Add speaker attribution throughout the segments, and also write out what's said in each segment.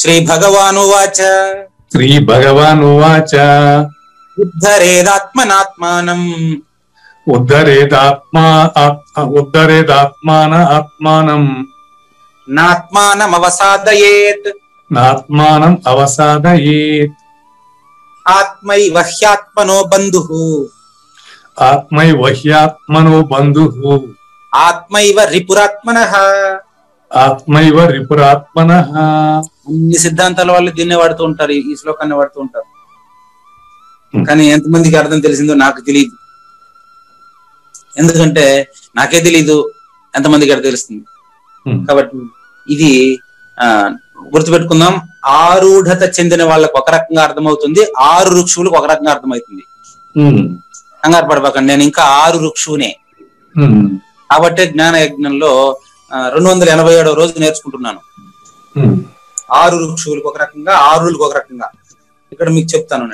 Speaker 1: శ్రీభగవానువాచ
Speaker 2: శ్రీభగవానువాచ
Speaker 1: ఉద్ధరేదాత్మనాత్మానం
Speaker 2: ఉద్ధరేదాత్మాన ఆత్మానం
Speaker 1: నాత్మానమవసాదయేత్
Speaker 2: నాత్మానం అవసాదయేత్
Speaker 1: ఆత్మైవ హ్యాత్మనో బంధుః
Speaker 2: ఆత్మైవ హ్యాత్మనో బంధుః
Speaker 1: ఆత్మైవ రిపురాత్మనః
Speaker 2: ఆత్మైవ రిపురాత్మనః.
Speaker 1: అన్ని సిద్ధాంతాల వాళ్ళు దీన్నే వాడుతూ ఉంటారు, ఈ శ్లోకాన్ని వాడుతూ ఉంటారు. కానీ ఎంతమందికి అర్థం తెలిసిందో నాకు తెలియదు. ఎందుకంటే నాకే తెలీదు, ఎంతమందికి అర్థం తెలుస్తుంది. కాబట్టి ఇది గుర్తుపెట్టుకుందాం. ఆరూఢత చెందిన వాళ్ళకు ఒక రకంగా అర్థమవుతుంది, ఆరు ఋక్షువులకు ఒక రకంగా అర్థమవుతుంది. కంగారు పడబాకండి, నేను ఇంకా ఆరు ఋక్షువునే. కాబట్టి జ్ఞాన యజ్ఞంలో 287వ రోజు నేర్చుకుంటున్నాను. ఆరు ఋక్షువులకు ఒక రకంగా, ఆరులకు ఒక రకంగా. ఇక్కడ మీకు చెప్తాను.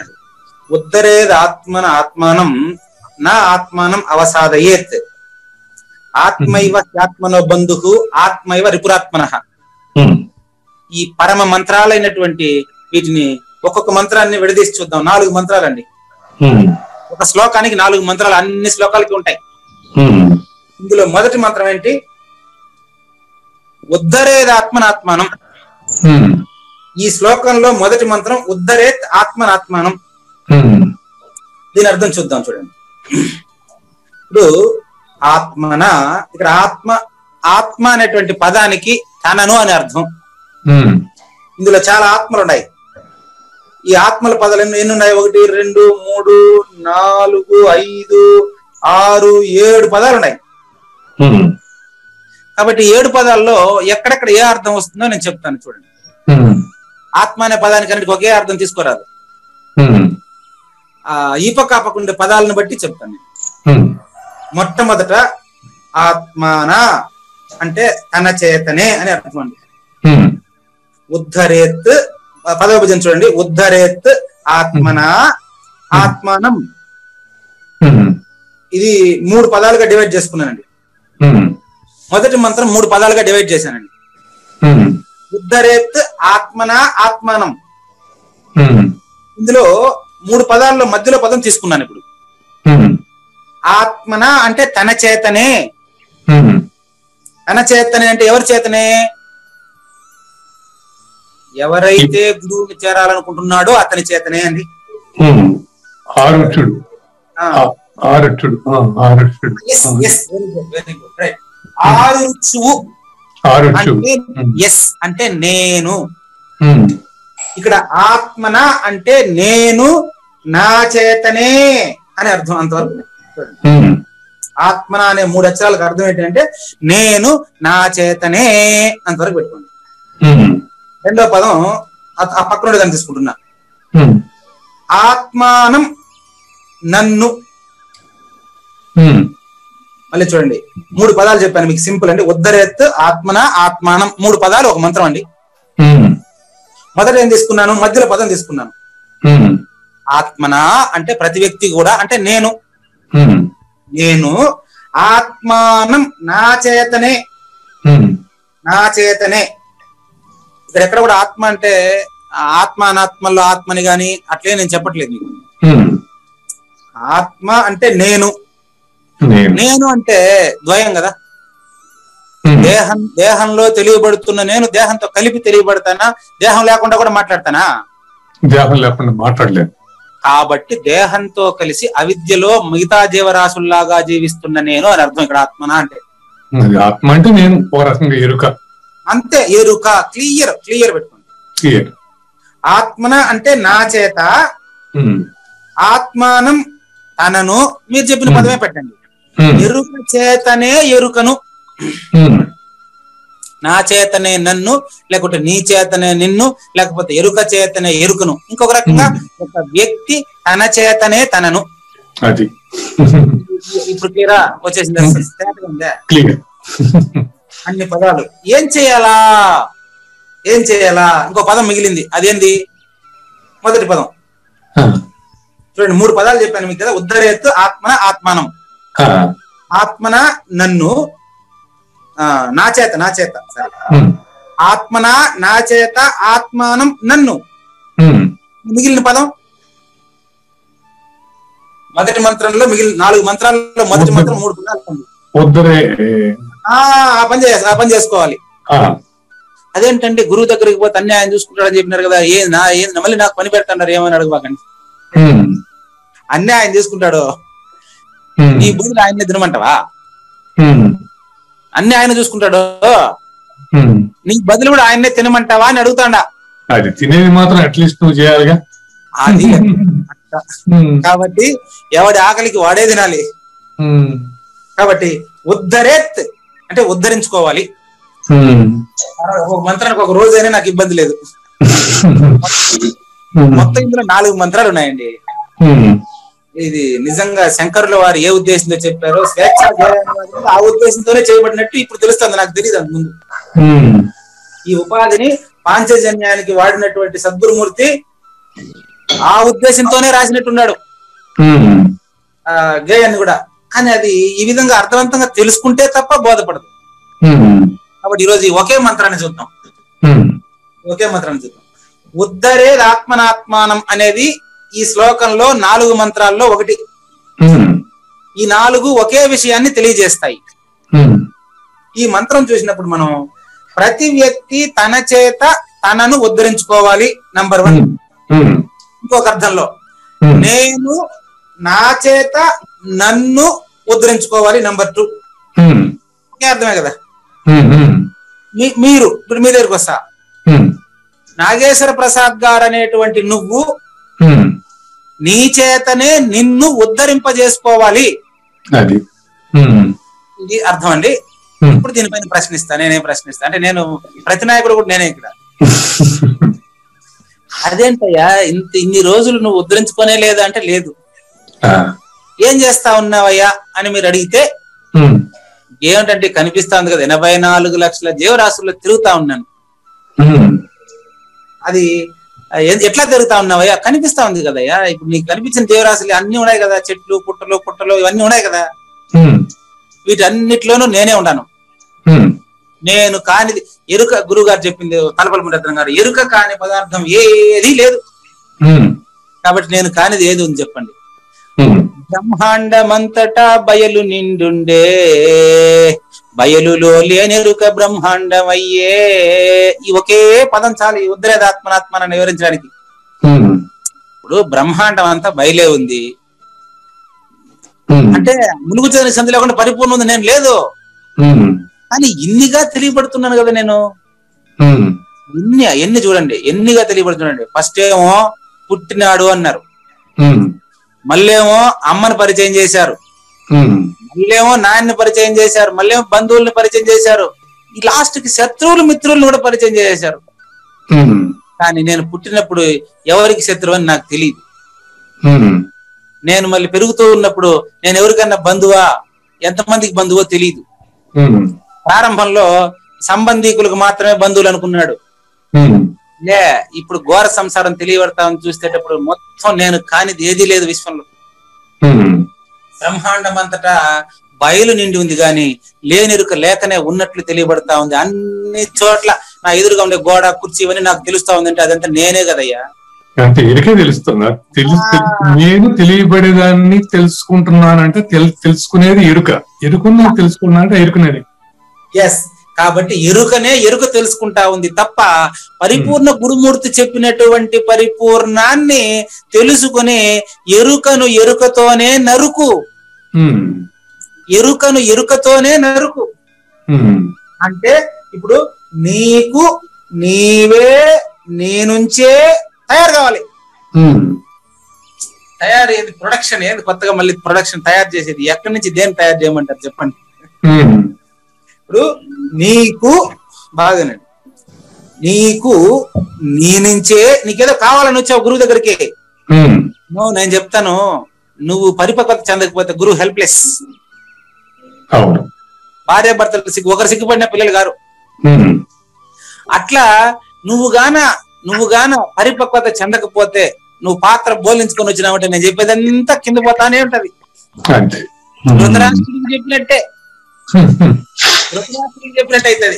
Speaker 1: ఉద్ధరేద్ ఆత్మానం నా ఆత్మానం అవసాదయేత్ ఆత్మైవ హ్యాత్మనో బంధుః ఆత్మైవ రిపురాత్మనః. ఈ పరమ మంత్రాలైనటువంటి వీటిని ఒక్కొక్క మంత్రాన్ని విడదీసి చూద్దాం. 4 మంత్రాలండి. ఒక శ్లోకానికి 4 మంత్రాలు, అన్ని శ్లోకాలకి ఉంటాయి. ఇందులో మొదటి మంత్రం ఏంటి? ఉద్ధరేద్ ఆత్మనాత్మానం. ఈ శ్లోకంలో మొదటి మంత్రం ఉద్ధరేత్ ఆత్మనాత్మానం. దీని అర్థం చూద్దాం, చూడండి. ఇప్పుడు ఆత్మన, ఇక్కడ ఆత్మ అనేటువంటి పదానికి తనను అని అర్థం. ఇందులో చాలా ఆత్మలు ఉన్నాయి. ఈ ఆత్మల పదాలు ఎన్ని ఉన్నాయి? 1 2 3 4 5 6 7 పదాలు ఉన్నాయి. కాబట్టి 7 పదాల్లో ఎక్కడెక్కడ ఏ అర్థం వస్తుందో నేను చెప్తాను, చూడండి. ఆత్మ అనే పదానికి అన్నిటికీ ఒకే అర్థం తీసుకోరాదు. ఈ పక్కకుండే పదాలను బట్టి చెప్తాను. మొట్టమొదట ఆత్మాన అంటే తన చేతనే అని అర్థం అండి. ఉద్ధరేత్ పదవ భుజం చూడండి. ఉద్ధరేత్ ఆత్మన ఆత్మానం. ఇది 3 పదాలుగా డివైడ్ చేసుకున్నానండి. మొదటి మంత్రం 3 పదాలుగా డివైడ్ చేశానండి. ఉద్ధరేత్ ఆత్మన ఆత్మానం. ఇందులో 3 పదాల్లో మధ్యలో పదం తీసుకున్నాను. ఇప్పుడు ఆత్మన అంటే తన చేతనే. తన చేతనే అంటే ఎవరి చేతనే? ఎవరైతే గురువుని చేరాలనుకుంటున్నాడో అతని చేతనే అండి.
Speaker 2: ఆరుచుడు
Speaker 1: అంటే నేను. ఇక్కడ ఆత్మన అంటే నేను నా చేతనే అని అర్థం. అంతవరకు ఆత్మన అనే 3 అక్షరాలకు అర్థం ఏంటంటే నేను నా చేతనే, అంతవరకు పెట్టుకోండి. రెండో పదం ఆ పక్కన దాన్ని తీసుకుంటున్నా. ఆత్మానం నన్ను. మళ్ళీ చూడండి, 3 పదాలు చెప్పాను మీకు, సింపుల్ అండి. ఉద్ధరేత్ ఆత్మన ఆత్మానం 3 పదాలు, ఒక మంత్రం అండి. మొదట ఏం తీసుకున్నాను? మధ్యలో పదం తీసుకున్నాను. ఆత్మన అంటే ప్రతి వ్యక్తి కూడా, అంటే నేను. నేను ఆత్మానం నా చేతనే. నా చేతనే. ఇక్కడ ఎక్కడ కూడా ఆత్మ అంటే ఆత్మ అనాత్మల్లో ఆత్మని గాని అట్లే నేను చెప్పట్లేదు మీకు. ఆత్మ అంటే నేను. నేను అంటే ద్వయం కదా. దేహంలో తెలియబడుతున్న నేను దేహంతో కలిపి తెలియబడతానా? దేహం లేకుండా కూడా మాట్లాడతానా?
Speaker 2: దేహం లేకుండా మాట్లాడలేదు.
Speaker 1: కాబట్టి దేహంతో కలిసి అవిద్యలో మిగతా జీవరాశుల్లాగా జీవిస్తున్న నేను అని అర్థం ఇక్కడ ఆత్మన అంటే.
Speaker 2: ఆత్మ అంటే నేను, ఒక రకంగా ఎరుక. అంతే,
Speaker 1: ఎరుక. క్లియర్ పెట్టుకోండి. ఆత్మన అంటే నా చేత, ఆత్మానం తనను. మీరు చెప్పిన పదమే పెట్టండి. ఎరుక చేతనే ఎరుకను. నా చేతనే నన్ను, లేకుంటే నీ చేతనే నిన్ను, లేకపోతే ఎరుక చేతనే ఎరుకను. ఇంకొక రకంగా ఒక వ్యక్తి తన చేతనే తనను.
Speaker 2: అది
Speaker 1: ఇప్పుడు క్లియరా వచ్చేసింది? అన్ని పదాలు. ఏం చేయాలా? ఇంకో పదం మిగిలింది. అదేంది? మొదటి పదం చూడండి. 3 పదాలు చెప్పాను మీకు కదా. ఉద్ధరేత్ ఆత్మన ఆత్మానం. ఆత్మన నన్ను, నా చేత సరే. ఆత్మన నా చేత ఆత్మానం నన్ను. మిగిలిన పదం మొదటి మంత్రంలో మిగిలిన 4 మంత్రాల్లో మొదటి మంత్రం 3 పదాలు. ఆ పని చేసుకోవాలి. అదేంటండి గురువు దగ్గరికి పోతే అన్ని ఆయన చూసుకుంటాడని చెప్పినారు కదా, మళ్ళీ నాకు పని పెడతాన్నారు ఏమని అడగబాకండి. అన్ని ఆయన చూసుకుంటాడు, నీ బదులు ఆయన్ని తినమంటావా? అన్ని ఆయన చూసుకుంటాడు, నీ బదులు కూడా ఆయన్నే తినమంటావా అని అడుగుతాడా?
Speaker 2: అది తినేది మాత్రం అట్లీస్ట్ నువ్వు చేయాలిగా.
Speaker 1: అది కాబట్టి ఎవడి ఆకలికి వాడే తినాలి. కాబట్టి ఉద్ధరేత్ అంటే ఉద్ధరించుకోవాలి. ఒక మంత్రానికి ఒక రోజైనా నాకు ఇబ్బంది లేదు. మొత్తం ఇందులో 4 మంత్రాలు ఉన్నాయండి. ఇది నిజంగా శంకరుల వారు ఏ ఉద్దేశంతో చెప్పారో, స్వేచ్ఛ ఆ ఉద్దేశంతోనే చేయబడినట్టు ఇప్పుడు తెలుస్తుంది, నాకు తెలియదు అంత ముందు. ఈ ఉపాధిని పాంచజన్యానికి వాడినటువంటి సద్గురుమూర్తి ఆ ఉద్దేశంతోనే రాసినట్టున్నాడు గేయాన్ని కూడా. కానీ అది ఈ విధంగా అర్థవంతంగా తెలుసుకుంటే తప్ప బోధపడదు. కాబట్టి ఈరోజు ఒకే మంత్రాన్ని చూద్దాం. ఉద్ధరే ఆత్మనాత్మానం అనేది ఈ శ్లోకంలో 4 మంత్రాల్లో ఒకటి. ఈ 4 ఒకే విషయాన్ని తెలియజేస్తాయి. ఈ మంత్రం చూసినప్పుడు మనం ప్రతి వ్యక్తి తన చేత తనను ఉద్ధరించుకోవాలి, నంబర్ 1. ఇంకొక అర్థంలో నేను నా చేత నన్ను ఉద్ధరించుకోవాలి, నంబర్ 2. అర్థమే కదా. మీరు ఇప్పుడు మీ దగ్గరికి వస్తా, నాగేశ్వర ప్రసాద్ గారు అనేటువంటి నువ్వు నీ చేతనే నిన్ను ఉద్ధరింపజేసుకోవాలి, ఇది అర్థం అండి. ఇప్పుడు దీనిపైన నేనేం ప్రశ్నిస్తా అంటే నేను ప్రతి నాయకుడు కూడా నేనే ఇక్కడ. అదేంటయ్యా ఇన్ని రోజులు నువ్వు ఉద్ధరించుకోనే లేదా అంటే లేదు. ఏం చేస్తా ఉన్నావయ్యా అని మీరు అడిగితే ఏమిటంటే కనిపిస్తా ఉంది కదా, 84 లక్షల జీవరాశుల్లో తిరుగుతా ఉన్నాను. అది ఎట్లా తిరుగుతా ఉన్నావయ్యా? కనిపిస్తా ఉంది కదయ్యా. ఇప్పుడు నీకు కనిపించిన జీవరాశులు అన్ని ఉన్నాయి కదా, చెట్లు పుట్టలు ఇవన్నీ ఉన్నాయి కదా. వీటన్నిటిలోనూ నేనే ఉన్నాను. నేను కానిది ఎరుక, గురువు గారు చెప్పింది తలపల్లి మురళీధరన్ గారు, ఎరుక కాని పదార్థం ఏదీ లేదు. కాబట్టి నేను కానిది ఏది ఉంది చెప్పండి? బ్రహ్మాండమంతటా బయలు నిండుండే, బయలులో లేనెరుక బ్రహ్మాండం అయ్యే. ఈ ఒకే పదం చాలు ఈ ఉద్ధరేదాత్మనాత్మని వివరించడానికి. ఇప్పుడు బ్రహ్మాండం అంతా బయలే ఉంది అంటే మునుగు సంధి లేకుండా పరిపూర్ణ ఉంది నేను లేదు. కానీ ఇన్నిగా తెలియబడుతున్నాను కదా నేను. ఎన్ని చూడండి, ఎన్నిగా తెలియబడుతున్నాండి. ఫస్ట్ ఏమో పుట్టినాడు అన్నారు, మళ్ళేమో అమ్మని పరిచయం చేశారు, మళ్ళేమో నాయన్ని పరిచయం చేశారు, మళ్ళేమో బంధువుల్ని పరిచయం చేశారు, ఈ లాస్ట్ కి శత్రువులు మిత్రుల్ని కూడా పరిచయం చేశారు. కానీ నేను పుట్టినప్పుడు ఎవరికి శత్రువు అని నాకు తెలియదు. నేను మళ్ళీ పెరుగుతూ ఉన్నప్పుడు నేను ఎవరికన్నా బంధువా, ఎంతమందికి బంధువో తెలియదు. ప్రారంభంలో సంబంధీకులకు మాత్రమే బంధువులు అనుకున్నాడు. ఇప్పుడు ఘోర సంసారం తెలియబడతామని చూసేటప్పుడు మొత్తం నేను కానిది ఏదీ లేదు విశ్వంలో. బ్రహ్మాండం అంతటా బయలు నిండి ఉంది కానీ లేనెరుక లేకనే ఉన్నట్లు తెలియబడతా ఉంది. అన్ని చోట్ల నా ఎదురుగా ఉండే గోడ కుర్చీ ఇవన్నీ నాకు తెలుస్తా ఉందంటే అదంతా నేనే కదయ్యా.
Speaker 2: అంటే ఎరుకే తెలుస్తుందా? నేను తెలియబడేదాన్ని తెలుసుకుంటున్నానంటే తెలుసుకునేది ఎరుక, ఎరుకున్నా తెలుసుకున్నా అంటే ఎరుకునేది.
Speaker 1: ఎస్, కాబట్టి ఎరుక తెలుసుకుంటా ఉంది తప్ప పరిపూర్ణ గురుమూర్తి చెప్పినటువంటి పరిపూర్ణాన్ని తెలుసుకుని ఎరుకతోనే నరుకు, ఎరుకతోనే నరుకు. అంటే ఇప్పుడు నీకు నీవే నీ నుంచే తయారు కావాలి. తయారు ఏది? ప్రొడక్షన్ ఏది? కొత్తగా మళ్ళీ ప్రొడక్షన్ తయారు చేసేది ఎక్కడి నుంచి దేని తయారు చేయమంటారు చెప్పండి? ఇప్పుడు నీకు బాగానండి, నీకు నీ నుంచే నీకేదో కావాలని వచ్చావు గురువు దగ్గరికి. నేను చెప్తాను, నువ్వు పరిపక్వత చెందకపోతే గురువు హెల్ప్లెస్. భార్య భర్తలు ఒకరు సిగ్గుపడిన పిల్లలు గారు. అట్లా నువ్వు గాన పరిపక్వత చెందకపోతే నువ్వు పాత్ర బోలించుకొని వచ్చినావంటే నేను చెప్పేదంతా కింద పోతానే ఉంటది. ధృతరాష్ట్రుడికి చెప్పినట్టే అవుతుంది.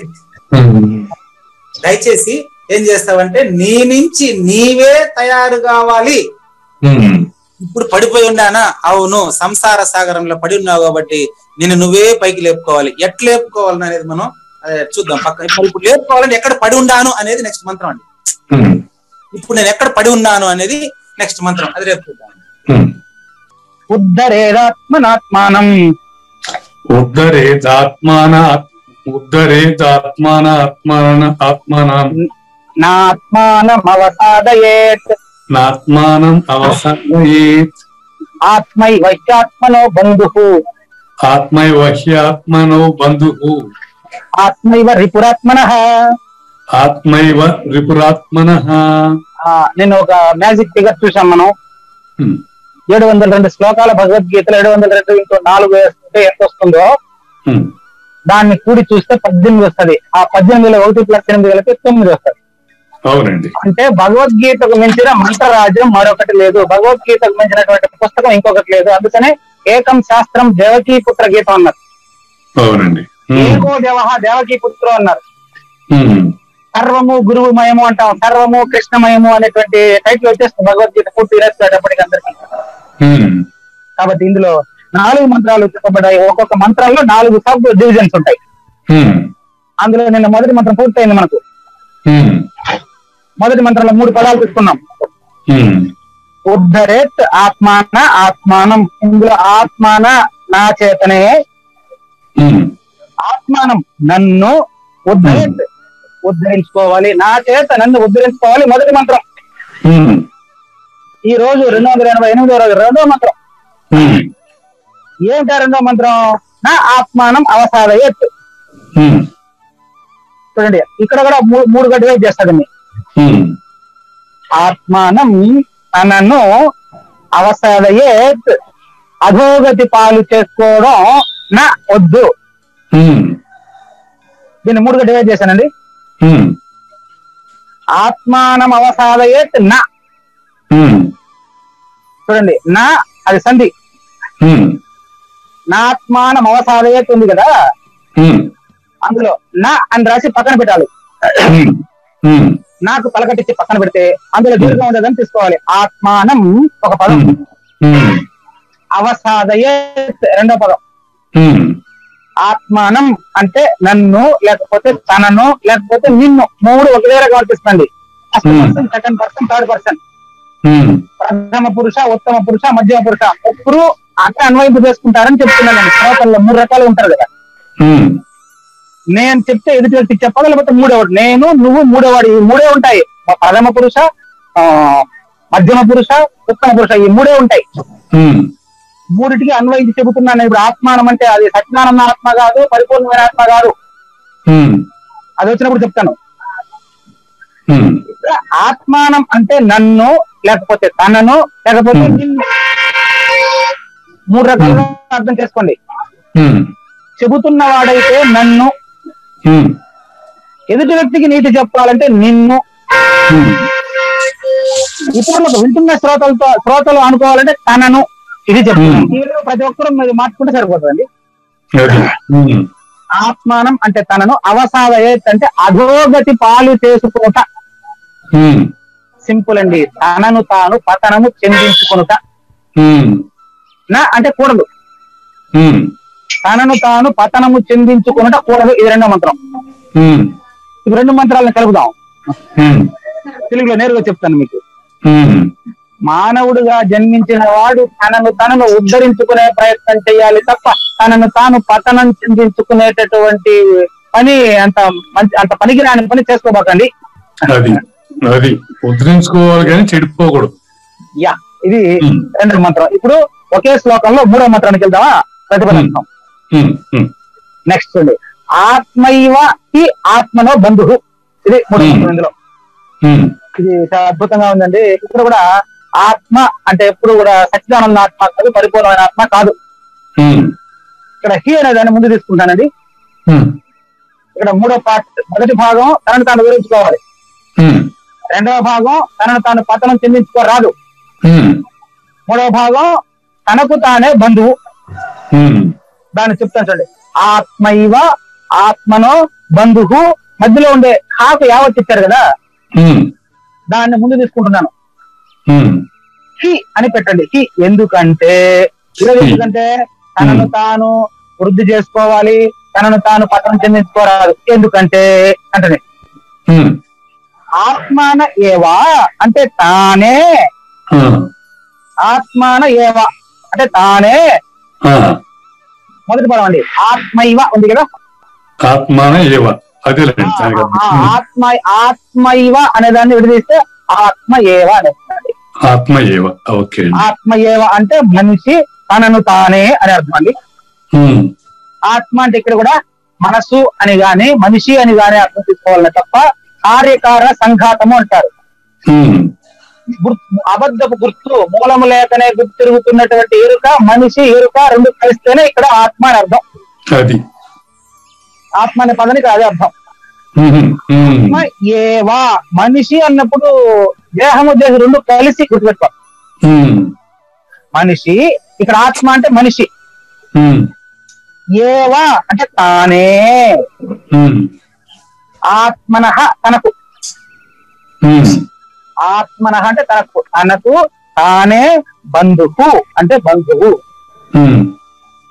Speaker 1: దయచేసి ఏం చేస్తావంటే నీ నుంచి నీవే తయారు కావాలి. ఇప్పుడు పడిపోయి ఉన్నానా? అవును, సంసార సాగరంలో పడి ఉన్నావు కాబట్టి నేను నువ్వే పైకి లేపుకోవాలి. ఎట్లా లేపుకోవాలని అనేది మనం చూద్దాం. ఇప్పుడు లేపుకోవాలని ఎక్కడ పడి ఉన్నాను అనేది నెక్స్ట్ మంత్రం అండి. ఇప్పుడు నేను ఎక్కడ పడి ఉన్నాను అనేది నెక్స్ట్ మంత్రం, అది రేపు చూద్దాం.
Speaker 3: ఉద్ధరేదాత్మనాత్మానం నాత్మానం అవసాదయేత్ ఆత్మైవ హ్యాత్మనో బంధుః ఆత్మైవ రిపురాత్మనః. నేను ఒక మ్యాజిక్ ఫిగర్ చూసాం మనం. 702 శ్లోకాల భగవద్గీతలో 702 ఇంటూ 4 వేస్తుంటే ఎంత వస్తుందో దాన్ని కూడి చూస్తే 18 వస్తుంది. ఆ 18లో 1 + 8 కలిపి 9 వస్తుంది.
Speaker 2: అవునండి.
Speaker 3: అంటే భగవద్గీతకు మించిన మంత్రరాజ్యం మరొకటి లేదు, భగవద్గీతకు మించినటువంటి పుస్తకం ఇంకొకటి లేదు. అందుకనే ఏకం శాస్త్రం దేవకీ పుత్ర గీతం అన్నారు.
Speaker 2: అవునండి.
Speaker 3: ఏకో దేవహ దేవకీ పుత్రం అన్నారు. సర్వము గురువుమయము అంటాం, సర్వము కృష్ణమయము అనేటువంటి టైటిల్ వచ్చేస్తుంది భగవద్గీత పూర్తి రాసేటప్పటికి అందరికీ. కాబట్టి ఇందులో 4 మంత్రాలు చెప్పబడ్డాయి. ఒక్కొక్క మంత్రాల్లో 4 సబ్ డివిజన్స్ ఉంటాయి. అందులో నిన్న మొదటి మంత్రం పూర్తయింది మనకు. మొదటి మంత్రంలో 3 పదాలు తీసుకున్నాం. ఉద్ధరేత్ ఆత్మాన ఆత్మానం. ఇందులో ఆత్మాన నా చేతనే, ఆత్మానం నన్ను, ఉద్ధరేత్ ఉద్ధరించుకోవాలి, నా చేత నన్ను ఉద్ధరించుకోవాలి. మొదటి మంత్రం. ఈ రోజు 288వ రోజు రెండో మంత్రం. ఏమిటా రెండో మంత్రం? నా ఆత్మానం అవసాదయేత్. చూడండి, ఇక్కడ కూడా 3 గడ్డగా చేస్తాడండి. ఆత్మానం తనను అవసాదయేత్, అధోగతి పాలు చేసుకోవడం నా వద్దు. దీన్ని 3 గడ్డగా చేశానండి. ఆత్మానం అవసాదయేత్ నా. చూడండి, నా అది సంధి. నాత్మానం అవసాదయేత్ ఉంది కదా, అందులో నా అని రాసి పక్కన పెట్టాలి. నాకు పలకటిచ్చి పక్కన పెడితే అందులో దీర్ఘం ఉండదని తీసుకోవాలి. ఆత్మానం ఒక పదం, అవసాదయేత్ రెండో పదం. ఆత్మానం అంటే నన్ను, లేకపోతే తనను, లేకపోతే నిన్ను. 3 ఒకే రకంగా వర్తిస్తుంది. First person, second person, third person. ప్రథమ పురుష, ఉత్తమ పురుష, మధ్యమ పురుష. ఒక్కరు అట్లా అన్వయింపు చేసుకుంటారని చెప్తున్నాను. శ్రోతల్లో 3 రకాలు ఉంటారు కదా. నేను చెప్తే ఎదుటి వ్యక్తికి చెప్పాలి, లేకపోతే మూడోవాడు. నేను, నువ్వు, మూడోవాడు. ఈ 3 ఉంటాయి. ప్రథమ పురుష, మధ్యమ పురుష, ఉత్తమ పురుష. ఈ 3 ఉంటాయి. 3టికి అన్వయించి చెబుతున్నాను. ఇప్పుడు ఆత్మానం అంటే అది సత్యానంద ఆత్మ కాదు, పరిపూర్ణమైన ఆత్మ కాదు. అది వచ్చినప్పుడు చెప్తాను. ఆత్మానం అంటే నన్ను, లేకపోతే తనను, లేకపోతే నిన్ను. 3 రకాలుగా అర్థం చేసుకోండి. చెబుతున్న వాడైతే నన్ను, ఎదుటి వ్యక్తికి నీతి చెప్పాలంటే నిన్ను, ఇతరులకు వింటున్న శ్రోతలు అనుకోవాలంటే తనను. ఇది చెప్తున్నాను. ప్రతి ఒక్కరూ మీరు మార్చుకుంటే సరిపోతుందండి. ఆత్మానం అంటే తనను, అవసాదయేత్ అంటే అధోగతి పాలు చేసుకునుట. సింపుల్ అండి. తనను తాను పతనము చెందించుకొనుట. నా అంటే కూడదు. తనను తాను పతనము చెందించుకొనుట కూడదు. ఇది రెండో మంత్రం. ఈ 2 మంత్రాలను కలుపుదాం. తెలుగులో నేరుగా చెప్తాను మీకు. మానవుడిగా జన్మించిన వాడు తనను ఉద్ధరించుకునే ప్రయత్నం చేయాలి తప్ప తనను తాను పతనం చెందించుకునేటటువంటి పని అంత పనికిరాని పని చేసుకోబాకండి.
Speaker 2: అది ఉద్ధరించుకోవాలి కానీ చెడిపోకూడదు.
Speaker 3: యా, ఇది రెండో మంత్రం. ఇప్పుడు ఒకే శ్లోకంలో 3వ మంత్రానికి వెళ్దామా? ప్రతిఫలిస్తాం. నెక్స్ట్ చూడండి. ఆత్మైవ ఈ ఆత్మనో బంధువు. ఇది 3వ మంత్రం. ఇందులో ఇది చాలా అద్భుతంగా ఉందండి. ఇక్కడ కూడా ఆత్మ అంటే ఎప్పుడు కూడా సచ్చిదానంద ఆత్మ కాదు, పరిపూర్ణమైన ఆత్మ కాదు. ఇక్కడ హి అనే దాన్ని ముందు తీసుకుంటానండి. ఇక్కడ 3వ పార్ట్, మొదటి భాగం తనను తాను వివరించుకోవాలి. 2వ భాగం తనను తాను పతనం చెందించుకోరాదు. 3వ భాగం తనకు తానే బంధువు. దాన్ని చెప్తాను చూడండి. ఆత్మైవ ఆత్మనో బంధువు మధ్యలో ఉండే హాకు యావత్ ఇచ్చారు కదా, దాన్ని ముందు తీసుకుంటున్నాను. హి అని పెట్టండి. హి ఎందుకంటే తనను తాను వృద్ధి చేసుకోవాలి, తనను తాను పతనం చెందించుకోరాదు. ఎందుకంటే అంటే ఆత్మాన ఏవా అంటే తానే, ఆత్మాన ఏవా అంటే తానే. మొదటి పదం అండి ఆత్మైవ ఉంది కదా,
Speaker 2: ఆత్మాన ఏవ.
Speaker 3: ఆత్మైవ అనే దాన్ని విడదీస్తే ఆత్మ ఏవ అనేది.
Speaker 2: ఆత్మ ఏవ, ఓకే.
Speaker 3: ఆత్మ ఏవ అంటే మనిషి తనను తానే అని అర్థం అండి. ఆత్మ అంటే ఇక్కడ కూడా మనసు అని గాని మనిషి అని గాని అర్థం తీసుకోవాలని తప్ప కార్యకారణ సంఘాతము అంటారు. అబద్ధపు గుర్తు, మూలము లేకనే గుర్తు తిరుగుతున్నటువంటి ఎరుక, మనిషి ఎరుక రెండు కలిస్తేనే ఇక్కడ ఆత్మ అని అర్థం. ఆత్మ అనే పదానికి అదే అర్థం. ఆత్మ ఏవా మనిషి అన్నప్పుడు దేహము దేహం రెండు కలిసి గుర్తుపెట్టుకో. మనిషి ఇక్కడ ఆత్మ అంటే మనిషి, ఏవా అంటే తానే, ఆత్మనః తనకు, ఆత్మనః అంటే తనకు, తనకు తానే బంధువు అంటే బంధువు.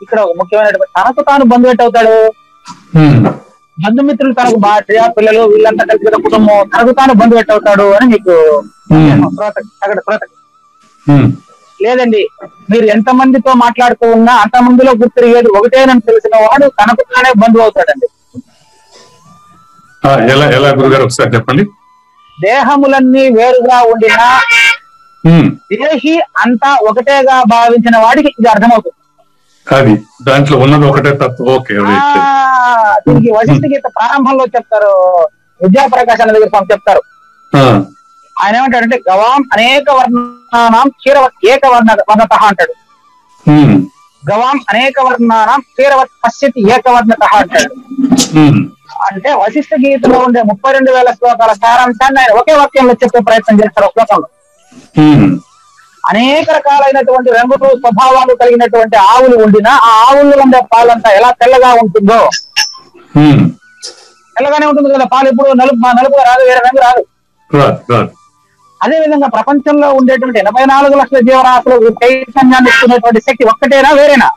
Speaker 3: ఇక్కడ ఒక ముఖ్యమైనటువంటి తనకు తాను బంధువు ఎట్ అవుతాడు? బంధుమిత్రులు తనకు భార్య పిల్లలు వీళ్ళంతా కలిసి కుటుంబం, తనకు తాను బంధువు ఎట్ అవుతాడు అని మీకు లేదండి. మీరు ఎంత మందితో మాట్లాడుతూ ఉన్నా అంతమందిలో గుర్తిరిగేది ఒకటేనని తెలిసిన వాడు తనకు తానే బంధువు అవుతాడండి.
Speaker 2: ఎలా గురుగారు ఒకసారి చెప్పండి.
Speaker 3: దేహములన్నీ వేరుగా ఉండినా దేహి అంతా ఒకటేగా భావించిన వాడికి ఇది అర్థమవుతుంది.
Speaker 2: అది దాంట్లో ఉన్నది ఒకటే తత్వం. ఓకే.
Speaker 3: దీనికి వశిష్ఠ గీత ప్రారంభంలో చెప్తారు, విద్యాప్రకాశ్ అన్న దగ్గర చెప్తారు. ఆయన ఏమంటాడంటే గవాం అనేక వర్ణానాం క్షీరవత్ ఏక వర్ణత అంటాడు. గవాం అనేక వర్ణానాం క్షీరవత్ పశ్యతి ఏకవర్ణత అంటాడు. అంటే వశిష్ఠ గీతలో ఉండే 32,000 శ్లోకాల సారాంశాన్ని ఆయన ఒకే వాక్యంలో చెప్పే ప్రయత్నం చేస్తారు. ఒక శ్లోకంలో అనేక రకాలైనటువంటి రంగులు స్వభావాలు కలిగినటువంటి ఆవులు ఉండినా ఆ ఆవుల్లో ఉండే పాలంతా ఎలా తెల్లగా ఉంటుందో, తెల్లగానే ఉంటుంది కదా పాలు, ఇప్పుడు నలుపుగా రాదు, వేరే రంగు రాదు. అదే విధంగా ప్రపంచంలో ఉండేటువంటి 84 లక్షల జీవరాశులు చైతన్యాన్ని ఇస్తున్నటువంటి శక్తి ఒక్కటేనా వేరేనా?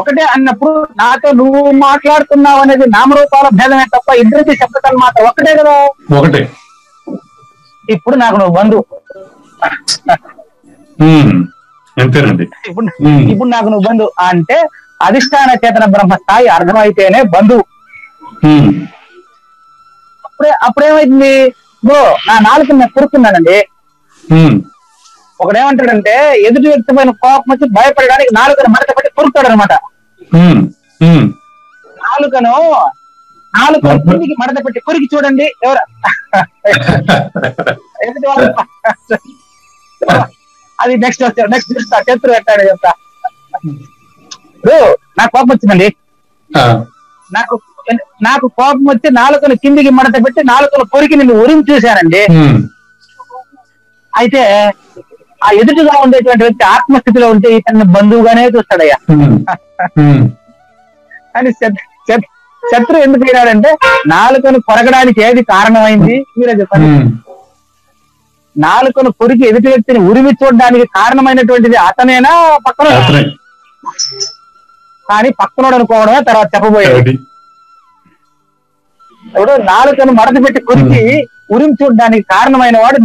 Speaker 3: ఒకటే అన్నప్పుడు నాతో నువ్వు మాట్లాడుతున్నావు అనేది నామరూపాల భేదమే తప్ప ఇద్దరికి శబ్దతలు మాట ఒక్కటే కదా.
Speaker 2: ఒకటే.
Speaker 3: ఇప్పుడు నాకు నువ్వు బంధువు. ఇప్పుడు నాకు నువ్వు బంధువు అంటే అధిష్టాన చేతన బ్రహ్మ స్థాయి అర్థమైతేనే బంధువు. అప్పుడేమైంది? నా నాలుగు నేను కురుకున్నానండి. ఒకడేమంటాడంటే ఎదుటి వ్యక్తి పైన కోపం వచ్చి భయపడడానికి నాలుకను మడత పెట్టి కురుకుతాడు అనమాట. నాలుకను కిందికి మడత పెట్టి కొరికి చూడండి ఎవరు ఎదుటి వాళ్ళు. అది నెక్స్ట్ చూస్తా శత్రు పెట్టాడు చెప్తా. నాకు కోపం వచ్చిందండి, నాకు కోపం వచ్చి నాలుకను కిందికి మడత పెట్టి నాలుకను కొరికి నిన్ను ఉరిమి చూశానండి. అయితే ఆ ఎదుటిగా ఉండేటువంటి వ్యక్తి ఆత్మస్థితిలో ఉంటే ఇతన్ని బంధువుగానే చూస్తాడయ్యా. కానీ శత్రు ఎందుకు అయినాడంటే నాలుకను కొరగడానికి ఏది కారణమైంది మీరే చెప్పండి. నాలుకను కొరికి ఎదుటి వ్యక్తిని ఉరిమి చూడడానికి కారణమైనటువంటిది అతనేనా పక్కన? కానీ పక్కనోడు అనుకోవడమే తర్వాత చెప్పబోయేది. ఇప్పుడు నాలుకను మడత పెట్టి కొరికి ఉరిమి చూడడానికి కారణమైన వాడు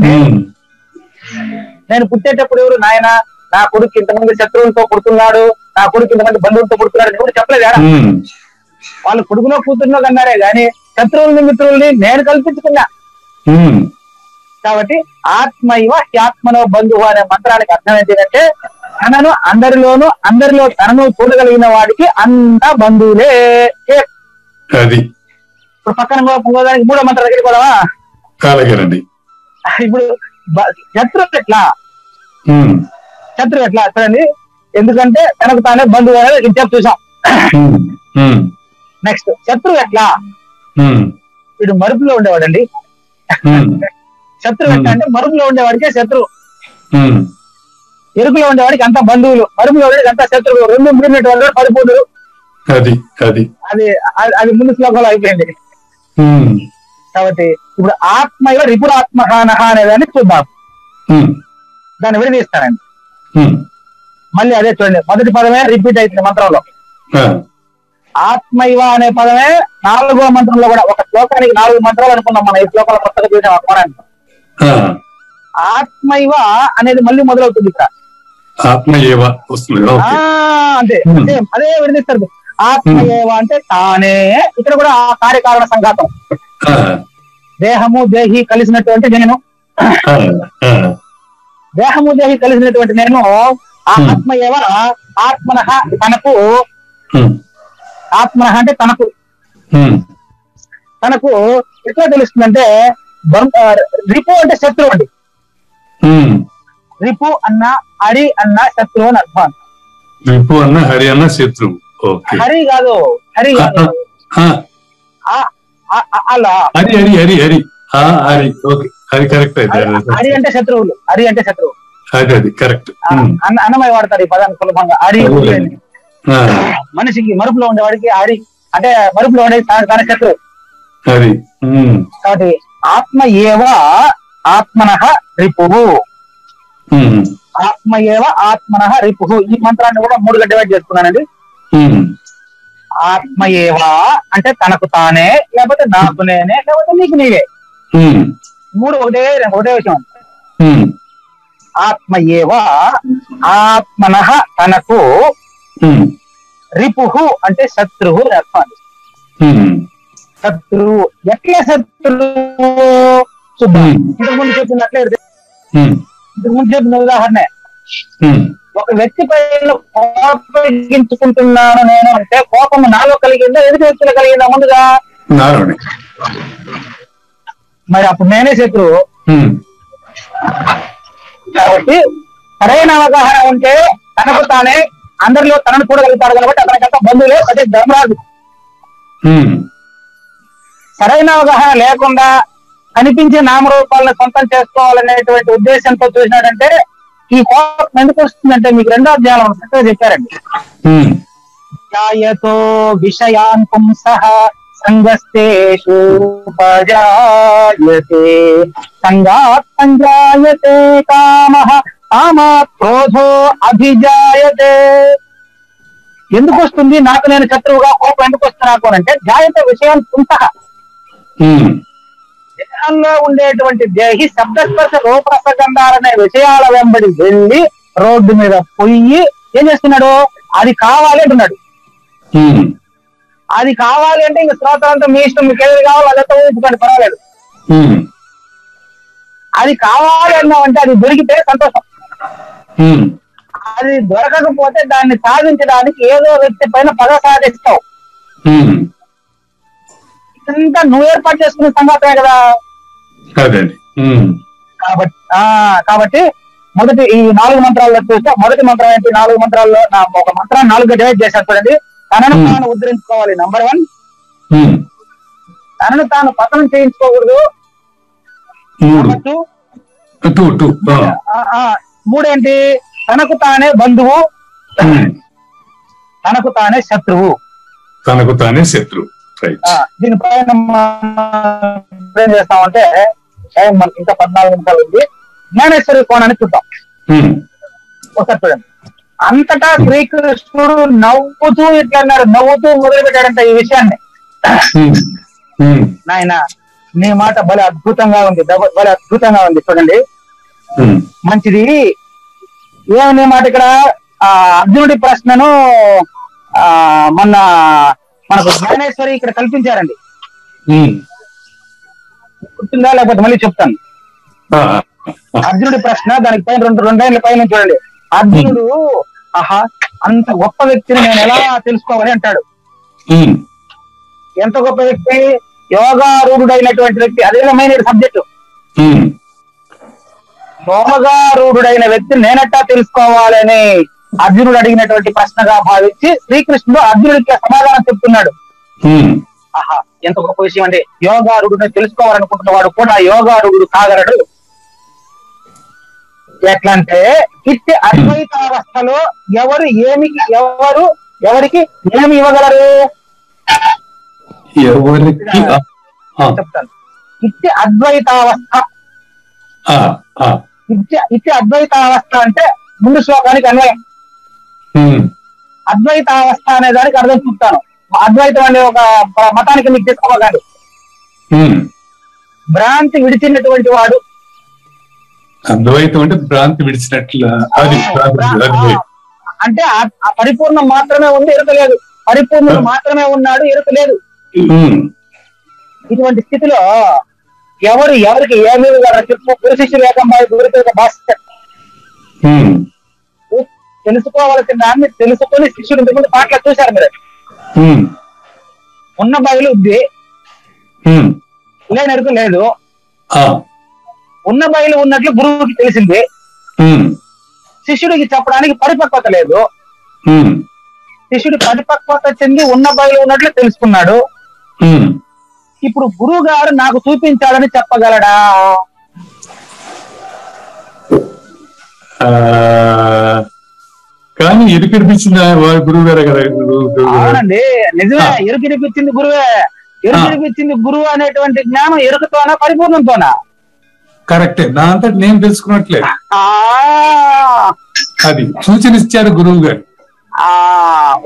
Speaker 3: నేను పుట్టేటప్పుడు ఎవరు నాయన నా కొడుకు ఇంతమంది శత్రువులతో పుడుతున్నాడు, నా కొడుకు ఇంతమంది బంధువులతో పుడుతున్నాడు ఎవరు చెప్పలేదా? వాళ్ళు కొడుకునో కూతురునో కన్నారే గాని శత్రువుల్ని మిత్రుల్ని నేను కల్పించుకున్నా. కాబట్టి ఆత్మైవ హ్యాత్మనో బంధువు అనే మంత్రానికి అర్థం ఏంటంటే తనను అందరిలో తనను చూడగలిగిన వాడికి అంతా బంధువులే. ఇప్పుడు పక్కన పోదానికి మూడో మంత్రం దగ్గరికి పోదామా? ఇప్పుడు శత్రు ఎట్లా చూడండి, ఎందుకంటే తనకు తానే బంధువు అనేది ఇంతకు చూసాం. నెక్స్ట్ శత్రువు ఎట్లా? వీడు మరుపులో ఉండేవాడండి. శత్రువు ఎట్లా అంటే మరుపులో ఉండేవాడికే శత్రువు, ఎరుకులో ఉండేవాడికి అంతా బంధువులు, మరుపులో ఉండేవాడికి అంతా శత్రువు. రెండు మీరినటువంటి పరిపూర్ణులు.
Speaker 2: అది
Speaker 3: అది అది ముందు శ్లోకంలో అయిపోయింది. కాబట్టి ఇప్పుడు ఆత్మైవ రిపురాత్మహానహ అనేదాన్ని చూద్దాం. దాన్ని విడదీస్తానండి. మళ్ళీ అదే చూడండి, మొదటి పదమే రిపీట్ అవుతుంది మంత్రంలో. ఆత్మైవ అనే పదమే 4వ మంత్రంలో కూడా. ఒక శ్లోకానికి 4 మంత్రాలు అనుకున్నాం మనం. ఈ శ్లోకాల కొత్తగా చూసాం ఆ కోణాన్ని. ఆత్మైవ అనేది మళ్ళీ మొదలవుతుంది ఇక్కడ.
Speaker 2: ఆత్మయేవ వస్తుంది.
Speaker 3: అంతే అదే విడదీస్తారు. ఆత్మయేవ అంటే తానే. ఇక్కడ కూడా ఆ కార్యకారణ సంఘాతం. దేహము దేహి కలిసినటువంటి నేను, దేహము దేహి కలిసినటువంటి నేను ఆత్మయేవ ఆత్మనః తనకు, ఆత్మనః అంటే తనకు, తనకు ఎట్లా తెలుస్తుందంటే రిపు అంటే శత్రువు అండి. రిపు అన్న హరి అన్న శత్రువు అని అర్థం.
Speaker 2: రిపు అన్న హరి అన్న శత్రువు.
Speaker 3: హరి కాదు, హరి కాదు, అలా
Speaker 2: హరి హరి హరి హరి హరి. ఓకే, హరి కరెక్ట్ అయితే.
Speaker 3: హరి అంటే శత్రువులు, హరి అంటే శత్రువు.
Speaker 2: అది కరెక్ట్.
Speaker 3: అన్నమయ్య వాడతారు ఈ పదాన్ని సులభంగా. హరి మనిషికి మరుపులో ఉండేవాడికి హరి అంటే మరుపులో ఉండే తన శత్రువు.
Speaker 2: హరి.
Speaker 3: కాబట్టి ఆత్మ ఏవ ఆత్మనః రిపుః, ఆత్మ ఏవ ఆత్మనః రిపుః. ఈ మంత్రాన్ని కూడా 3గా డివైడ్ చేసుకున్నానండి. ఆత్మ ఏవ అంటే తనకు తానే, లేకపోతే నాకు నేనే, లేకపోతే నీకు నీవే. 3 ఒకటే విషయం. ఆత్మ ఏవ ఆత్మనః తనకు, రిపుః అంటే శత్రువు అర్థం. శత్రువు ఎట్లా శత్రువు చూద్దాం. ఇంతకుముందు చెప్పినట్లే, ఇంతకుముందు చెప్పిన ఉదాహరణ, ఒక వ్యక్తి పైన కోపగించుకుంటున్నాను నేను అంటే కోపం నాలో కలిగిందా ఎదుటి వ్యక్తిలో కలిగిందా? ముందుగా మరి అప్పుడు నేనే శత్రువు. కాబట్టి సరైన అవగాహన ఉంటే తనకు తానే అందరిలో తనను చూడగలుగుతాడు. కాబట్టి అతనికంతా బంధువులే అదే ధర్మరాజు. సరైన అవగాహన లేకుండా కనిపించే నామరూపాలను సొంతం చేసుకోవాలనేటువంటి ఉద్దేశంతో చూసినాడంటే ఈ కోపం ఎందుకు వస్తుందంటే మీకు 2వ అధ్యాయంలో చక్కగా చెప్పారండి. జాయతో విషయాన్ పుంసః సంగస్తేషు ఉపజాయతే సంగాత్ సంజాయతే కామః కామాత్ క్రోధో అభిజాయతే. ఎందుకు వస్తుంది నాకు నేను శత్రువుగా కోపం ఎందుకు వస్తుంది నాకు అంటే జాయతే విషయాన్ పుంసః, దేహంలో ఉండేటువంటి దేహి శబ్దస్పర్శ రూపరసగంధాలనే విషయాల వెంబడి వెళ్ళి రోడ్డు మీద పొయ్యి ఏం చేస్తున్నాడు? అది కావాలి అంటున్నాడు. అది కావాలి అంటే ఇంక శ్రోతలంతా మీ ఇష్టం, మీకు ఏది కావాలో అదంతా ఊహించుకోండి, పర్వాలేదు. అది కావాలి అన్నామంటే అది దొరికితే సంతోషం. అది దొరకకపోతే దాన్ని సాధించడానికి ఏదో వ్యక్తి పైన పగ సాధిస్తావు. ఇదంతా నువ్వు ఏర్పాటు చేసుకునే సంగతే కదా. కాబట్టి మొదటి ఈ 4 మంత్రాల్లో చూస్తే మొదటి మంత్రం ఏంటి? 4 మంత్రాల్లో ఒక మంత్రాన్ని 4గా డివైడ్ చేశారు చూడండి. తనను తాను ఉద్ధరించుకోవాలి, నంబర్ 1. తనను తాను పతనం చేయించుకోకూడదు, 3 ఏంటి? తనకు తానే బంధువు, తనకు తానే శత్రువు.
Speaker 2: తనకు తానే శత్రువు.
Speaker 3: దీనిపైన ఏం చేస్తామంటే మనకి ఇంకా 14 నిమిషాలు ఉంది. జ్ఞానేశ్వరి కోణాన్ని చూద్దాం ఒకసారి చూడండి. అంతటా శ్రీకృష్ణుడు నవ్వుతూ ఇట్లా అన్నాడు, నవ్వుతూ మొదలు పెట్టాడంట ఈ విషయాన్ని. నాయన నీ మాట భలే అద్భుతంగా ఉంది, భలే అద్భుతంగా ఉంది. చూడండి మంచిది. ఏమని మాట ఇక్కడ అర్జునుడి ప్రశ్నను మనకు జ్ఞానేశ్వరి ఇక్కడ కల్పించారండి. గుర్తుందా లేకపోతే మళ్ళీ చెప్తాను. అర్జునుడి ప్రశ్న దానికి పైన 2 ఏళ్ళ పైన చూడండి. అర్జునుడు అంత గొప్ప వ్యక్తిని నేను ఎలా తెలుసుకోవాలి అంటాడు. ఎంత గొప్ప వ్యక్తి? యోగారూఢుడైనటువంటి వ్యక్తి. అదే మెయిన్ సబ్జెక్టు. యోగారూఢుడైన వ్యక్తి నేనెట్టా తెలుసుకోవాలని అర్జునుడు అడిగినటువంటి ప్రశ్నగా భావించి శ్రీకృష్ణుడు అర్జునుడికి సమాధానం చెప్తున్నాడు. ఎంత గొప్ప విషయం అంటే యోగారూఢుడిని తెలుసుకోవాలనుకుంటున్న వాడు కూడా యోగారూఢుడు కాగలడు. ఎట్లా అంటే ఇట్టి అద్వైతావస్థలో ఎవరు ఎవరికి ఏమి ఇవ్వగలరు?
Speaker 2: ఎవరికి
Speaker 3: చెప్తాను. ఇత్య అద్వైతావస్థ. ఇత్య అద్వైతావస్థ అంటే ముందు శ్లోకానికి అన్వయం. అద్వైతావస్థ అనే దానికి అర్థం చెప్తాను. అద్వైతం అనే ఒక మతానికి మీకు తీసుకోవాలి. భ్రాంతి విడిచినటువంటి వాడు.
Speaker 2: అద్వైతం అంటే భ్రాంతి విడిచినట్ల
Speaker 3: అంటే పరిపూర్ణం మాత్రమే ఉంది, ఎరుక లేదు. పరిపూర్ణుడు మాత్రమే ఉన్నాడు, ఎరుక లేదు. ఇటువంటి స్థితిలో ఎవరికి ఏమి చెప్పు. గురు శిష్యులు ఏకంబాయి గురికి భాష తెలుసుకోవాల్సిన దాన్ని తెలుసుకొని శిష్యుడు ఇంతకుముందు పాటలు చూశారు మీరు. ఉన్న బయలు ఉంది, లేని ఎరుక లేదు. ఉన్న బయలు ఉన్నట్లు గురువుకి తెలిసింది, శిష్యుడికి చెప్పడానికి పరిపక్వత లేదు. శిష్యుడి పరిపక్వత చెంది ఉన్న బయలు ఉన్నట్లు తెలుసుకున్నాడు. ఇప్పుడు గురువు గారు నాకు చూపించాలని చెప్పగలడా?
Speaker 2: కానీ ఎరుకనిపించిన గురువు గారే కదా.
Speaker 3: అవునండి, నిజమే. ఎరుకనిపించింది గురువే. ఎరుకనిపించింది గురువు అనేటువంటి జ్ఞానం ఎరుకతోనా పరిపూర్ణంతోనా?
Speaker 2: కరెక్టే. నా అంతటి నేను తెలుసుకున్నట్లే. అది సూచన ఇచ్చారు గురువు గారు.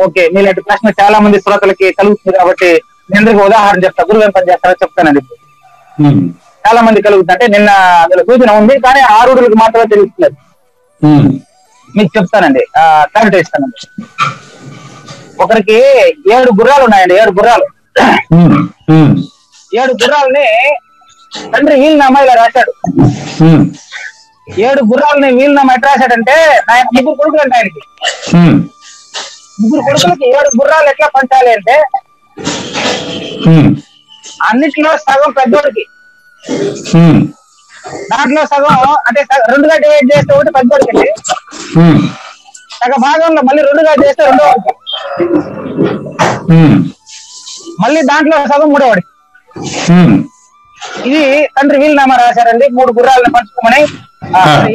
Speaker 3: ఓకే, మీలాంటి ప్రశ్న చాలా మంది శ్రోతలకి కలుగుతుంది కాబట్టి నేను ఉదాహరణ చెప్తా. గురువు ఏం పని చేస్తారో చెప్తానండి. చాలా మంది కలుగుతుంది. అంటే నిన్న అందులో సూచన ఉంది, కానీ ఆరుడులకు మాత్రమే తెలుస్తున్నది. మీకు చెప్తానండి, క్లారిటీ ఇస్తానండి. ఒకరికి 7 గుర్రాలు ఉన్నాయండి. 7 గుర్రాలు. 7 గుర్రాలని తండ్రి వీలునామా ఇలా రాశాడు. 7 గుర్రాలని వీలునామా ఎట్లా రాశాడంటే, ఆయన 3 కొడుకులు అంటే ఆయనకి 3 కొడుకులకి 7 గుర్రాలు ఎట్లా పంచాలి అంటే, అన్నిటిలో సగం పెద్దోడికి, దాంట్లో సగం అంటే 2గా డివైడ్ చేస్తే ఒకటి పెద్దోడికి అండి, సగ భాగంలో మళ్ళీ 2గా చేస్తే రెండోవాడికి, మళ్ళీ దాంట్లో సగం మూడోవాడికి. ఇది తండ్రి వీలునామా రాశారండి. 3 గుర్రాలను పంచుకోమని.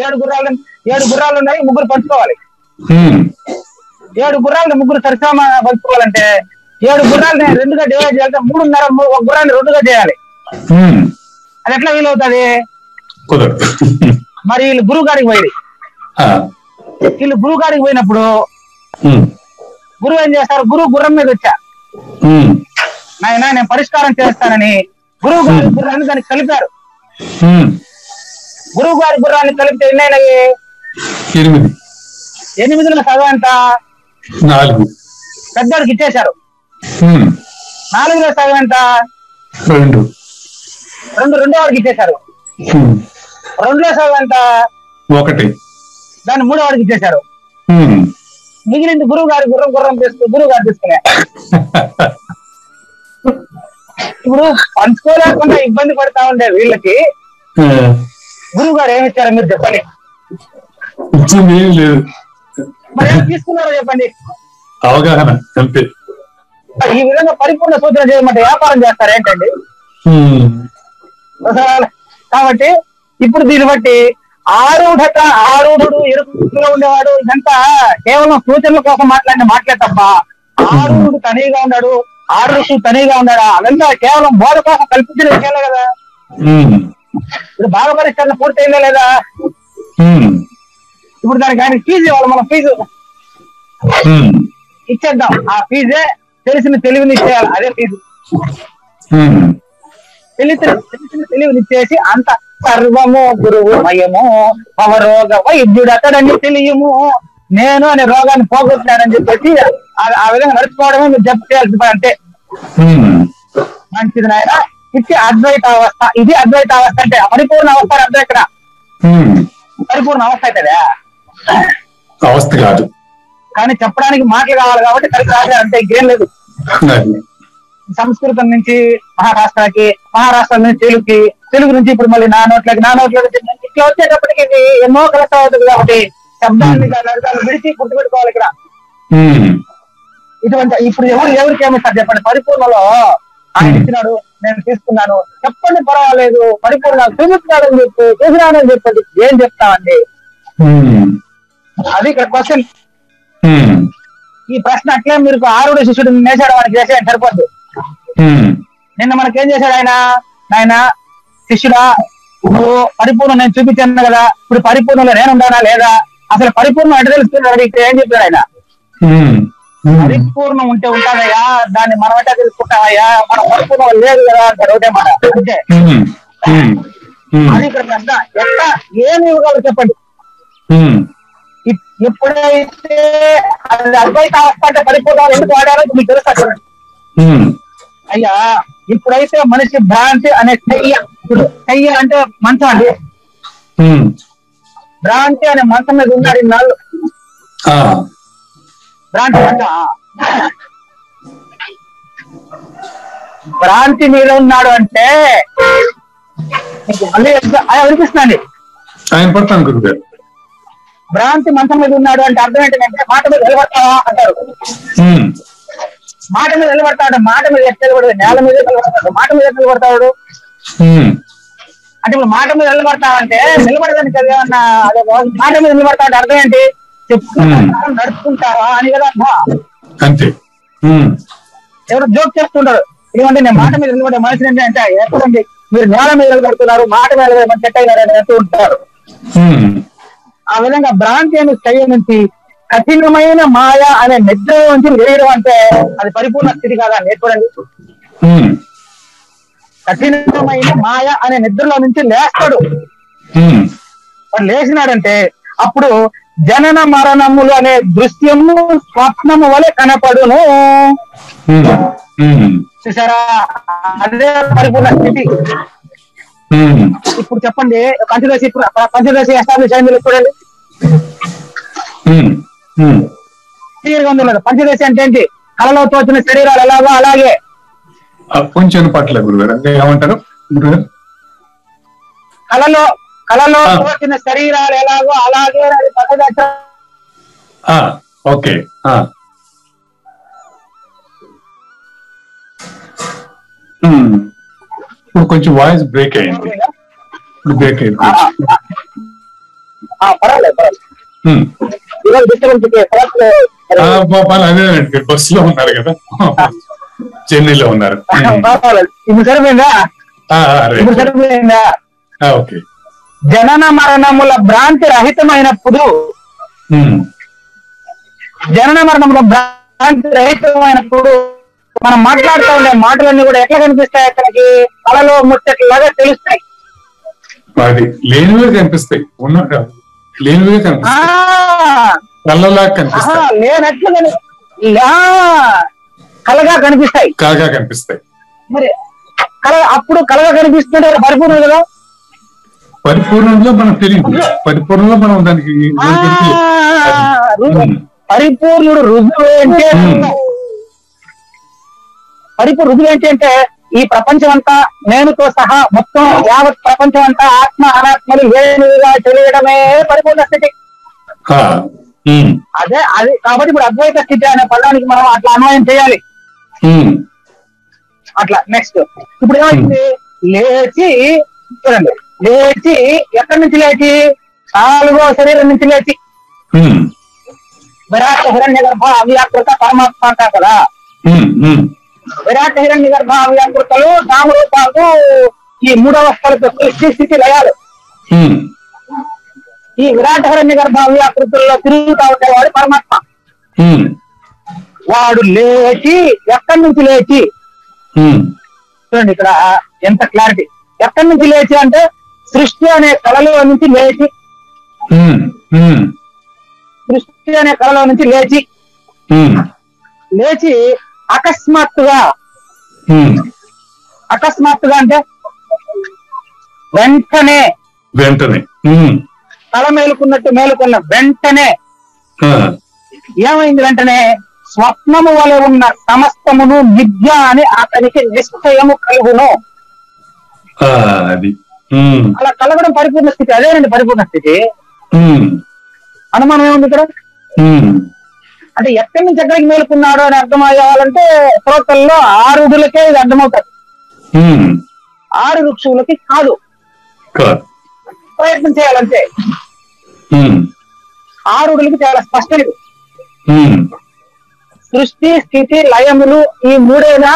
Speaker 3: 7 గుర్రాలు ఉన్నాయి, 3 పంచుకోవాలి. 7 గుర్రాలను 3 సరిసమా పంచుకోవాలంటే 7 గుర్రాలని 2గా డివైడ్ చేయాలంటే 3.5 ఒక గుర్రాన్ని 2గా చేయాలి. అది ఎట్లా వీలవుతుంది? మరి వీళ్ళు గురువు గారికి పోయి పోయినప్పుడు గురువు ఏం చేస్తారు? గుర్రం మీద వచ్చా, నాయన నేను పరిష్కారం చేస్తానని గురువు గారి గుర్రాన్ని దానికి కలిపారు. గురువు గారి గుర్రాన్ని కలిపితే ఎన్నైనాయి? 8లో సగం ఎంత?
Speaker 2: 4.
Speaker 3: పెద్దోడికి ఇచ్చేశారు. 4లో సగం ఎంత?
Speaker 2: 2.
Speaker 3: రెండోవాడికి ఇచ్చేశారు. 2లో సగం ఎంత?
Speaker 2: 1.
Speaker 3: దాన్ని మూడోవాడికి ఇచ్చేశారు. మిగిలింది గురువు గారి గుర్రం గురువు గారు తీసుకునే. ఇప్పుడు పంచుకోలేకుండా ఇబ్బంది పడతా ఉండే వీళ్ళకి గురువు గారు ఏమి ఇచ్చారో మీరు చెప్పండి.
Speaker 2: లేదు,
Speaker 3: మరి ఏం తీసుకున్నారో చెప్పండి.
Speaker 2: అవగాహన అంతే.
Speaker 3: ఈ విధంగా పరిపూర్ణ సూచన చేయమంటే వ్యాపారం చేస్తారు ఏంటండి? కాబట్టి ఇప్పుడు దీన్ని బట్టి ఆరుడు ఎరుకులో ఉండేవాడు ఇదంతా కేవలం సూచనల కోసం మాట్లాడే తప్ప ఆరుడు తనీగా ఉన్నాడు, 6 ఋషులు తనీగా ఉన్నాడా, అదంతా కేవలం బోధ కోసం కల్పించిన విషయాలే కదా. ఇప్పుడు భాగ పరిష్కరణ పూర్తయిందా లేదా? ఇప్పుడు దానికి ఆయన ఫీజు ఇవ్వాలి. మనం ఫీజు ఇచ్చేద్దాం. ఆ ఫీజే తెలిసిన తెలివిని ఇచ్చేయాలి. అదే ఫీజు. తెలిసిన తెలివిని ఇచ్చేసి అంత సర్వము గురువు మయము అవరోగ వైద్యుడు అతడని తెలియము, నేను అనే రోగాన్ని పోగొట్టానని చెప్పేసి ఆ విధంగా నడుచుకోవడమే మీరు జప్ చేయాల్సి అంటే మంచిది నాయన. ఇది అద్వైత అవస్థ. ఇది అద్వైత అవస్థ అంటే పరిపూర్ణ అవస్థ. అర్థం ఇక్కడ పరిపూర్ణ అవస్థ అవుతుందా?
Speaker 2: అవస్థ కాదు,
Speaker 3: కానీ చెప్పడానికి మాటలు కావాలి కాబట్టి కలిసి రాశారు అంటే ఇంకేం లేదు. సంస్కృతం నుంచి మహారాష్ట్రకి, మహారాష్ట్ర నుంచి తెలుగు నుంచి ఇప్పుడు మళ్ళీ నా నోట్లకి ఇట్లా వచ్చేటప్పటికి ఇది ఎన్నో కలెక్ట్ అవుతుంది. కాబట్టి శబ్దాన్ని విడిచి గుర్తుపెట్టుకోవాలి ఇక్కడ. ఇటువంటి ఇప్పుడు ఎవరికి ఏమిస్తారు చెప్పండి? పరిపూర్ణలో ఆయన ఇచ్చినాడు, నేను తీసుకున్నాను, చెప్పండి పర్వాలేదు. పరిపూర్ణ చూపిస్తున్నాడని చెప్పి చూసినానని చెప్పండి, ఏం చెప్తామండి? అది ఇక్కడ క్వశ్చన్. ఈ ప్రశ్న అట్లే మీరు ఆరుడు శిష్యుడు నేసాడు మనకి చేసేయండి సరిపోద్ది. నిన్న మనకేం చేశాడు ఆయన శిష్యుడా నువ్వు పరిపూర్ణం నేను చూపించాను కదా, ఇప్పుడు పరిపూర్ణంలో నేను ఉండానా లేదా, అసలు పరిపూర్ణం అంటే తెలుస్తున్నాడు. ఇక్కడ ఏం చెప్పాడు ఆయన, పరిపూర్ణం ఉంటే ఉంటాదయ్యా, దాన్ని మనం అంటే తెలుసుకుంటామయ్యా, మనం పరిపూర్ణం లేదు కదా అంటాడు. ఒకటే మాట అంటే అది ఇక్కడ ప్రశ్న. ఎట్లా ఏమి ఇవ్వగలరు చెప్పండి. ఎప్పుడైతే అది అద్వైత అవస్థ అంటే పరిపూర్ణం ఎందుకు వాడారో మీకు తెలుస్తా చూడండి. అయ్యా ఇప్పుడైతే మనిషి భ్రాంతి అనే చెయ్య అంటే మంచం అండి, భ్రాంతి అనే మంచం మీద ఉన్నాడు ఇన్నాళ్ళు. భ్రాంతి మంచం, భ్రాంతి మీద ఉన్నాడు అంటే మళ్ళీ వినిపిస్తుందండి. భ్రాంతి మంచం మీద ఉన్నాడు అంటే అర్థం ఏంటంటే మాట మీద నిలబడతావా అంటారు. మాట మీద నిలబడతాడు, మాట మీద ఎట్లా నిలబడదు, నేల మీద నిలబడతాడు, మాట మీద నిలబడతాడు. అంటే ఇప్పుడు మాట మీద నిలబడతావంటే నిలబడదానికి ఏమన్నా అదే మాట మీద నిలబడతాడు అర్థం ఏంటి, చెప్పుకుంటా నడుచుకుంటావా అని కదా
Speaker 2: అంతే.
Speaker 3: ఎవరు జోక్ చేస్తుంటారు, ఏమంటే నేను మాట మీద నిలబడే మనిషిని అంటే ఎక్కడండి మీరు నేల మీద నిలబడుతున్నారు, మాట మీద సెట్ అయినారని అంటూ ఉంటారు. ఆ విధంగా భ్రాంతి అనే స్థాయి నుంచి కఠినమైన మాయ అనే నిద్ర నుంచి వేయడం అంటే అది పరిపూర్ణ స్థితి కాదా నేర్పడండి. కఠినమైన మాయ అనే నిద్రలో నుంచి లేస్తాడు. వాడు లేచినాడంటే అప్పుడు జనన మరణములు అనే దృశ్యము స్వప్నము వలె కనపడును. చూసారా, అదే పరిపూర్ణ స్థితి. ఇప్పుడు చెప్పండి, పంచదశి ఎస్టాబ్లిష్ అయింది చూడండి. పంచదశి అంటే ఏంటి, కళలో తోచిన శరీరాలు ఎలాగో అలాగే.
Speaker 2: కొంచెం పట్ల గురుగారు ఏమంటారు,
Speaker 3: కళలో తోచిన శరీరాలు ఎలాగో అలాగే పంచదశ.
Speaker 2: ఓకే, ఇప్పుడు కొంచెం వాయిస్ బ్రేక్ అయింది. ఇప్పుడు బ్రేక్ అయింది. అదేనండి, బస్సులో ఉన్నారు కదా, చెన్నైలో ఉన్నారు. ఓకే.
Speaker 3: జనన మరణముల భ్రాంతి రహితమైనప్పుడు, జనన మరణముల భ్రాంతి రహితమైనప్పుడు మనం మాట్లాడుతూ ఉండే మాటలన్నీ కూడా ఎట్లా కనిపిస్తాయి, అక్కడికి కళలో ముచ్చట్లాగా తెలుస్తాయి.
Speaker 2: అది లేనివే కనిపిస్తాయి, లేనివే కనిపిస్తాయి,
Speaker 3: లేనట్లు కళగా కనిపిస్తాయి. మరి అప్పుడు కళగా కనిపిస్తుంటే పరిపూర్ణం కదా,
Speaker 2: పరిపూర్ణంలో మనకు తెలియదు, పరిపూర్ణంలో మనం దానికి
Speaker 3: పరిపూర్ణుడు రుజువు ఏంటి, రుజువు ఏంటి అంటే ఈ ప్రపంచం అంతా నేనుతో సహా మొత్తం యావత్ ప్రపంచం అంతా ఆత్మ అనాత్మలు వేరుగా తెలియడమే పరిపూర్ణ స్థితి. అదే అది కాబట్టి ఇప్పుడు అద్వైత స్థితి అనే పదానికి మనం అట్లా అన్వయం చేయాలి. అట్లా నెక్స్ట్ ఇప్పుడు ఏమైంది, లేచి చూడండి, లేచి ఎక్కడి నుంచి లేచి, 4వ శరీరం నుంచి లేచి, విరాట్ హిరణ్య గర్భ అవ్యాకృత పరమాత్మ అంటారు కదా. విరాట్ హిరణ్య గర్భ అవ్యాకృతలు నామరూపాలు ఈ 3 అవస్థలతో సృష్టి స్థితి లయాలు. ఈ విరాట్ హిరణ్య గర్భ అవ్యాకృతుల్లో తిరుగుతా ఉండేవాడు పరమాత్మ. వాడు లేచి ఎక్కడి నుంచి లేచి, చూడండి ఇక్కడ ఎంత క్లారిటీ, ఎక్కడి నుంచి లేచి అంటే సృష్టి అనే కళలో నుంచి లేచి, సృష్టి అనే కళలో నుంచి లేచి, లేచి అకస్మాత్తుగా అంటే వెంటనే తల మేలుకున్న వెంటనే ఏమైంది, వెంటనే స్వప్నము వలె ఉన్న సమస్తమును మిథ్య అని అతనికి నిశ్చయము కలుగును. అలా కలగడం పరిపూర్ణ స్థితి, అదేనండి పరిపూర్ణ స్థితి. అనుమానం ఏముంది ఇక్కడ, అంటే ఎక్కడి నుంచి ఎక్కడికి మేలుకున్నాడు అని అర్థం అయ్యాలంటే శ్రోతల్లో 6 ఉడులకే ఇది అర్థమవుతుంది, 6 వృక్షులకి కాదు. ప్రయత్నం చేయాలంటే 6 ఉడులకి చాలా స్పష్టం. సృష్టి స్థితి లయములు ఈ మూడైనా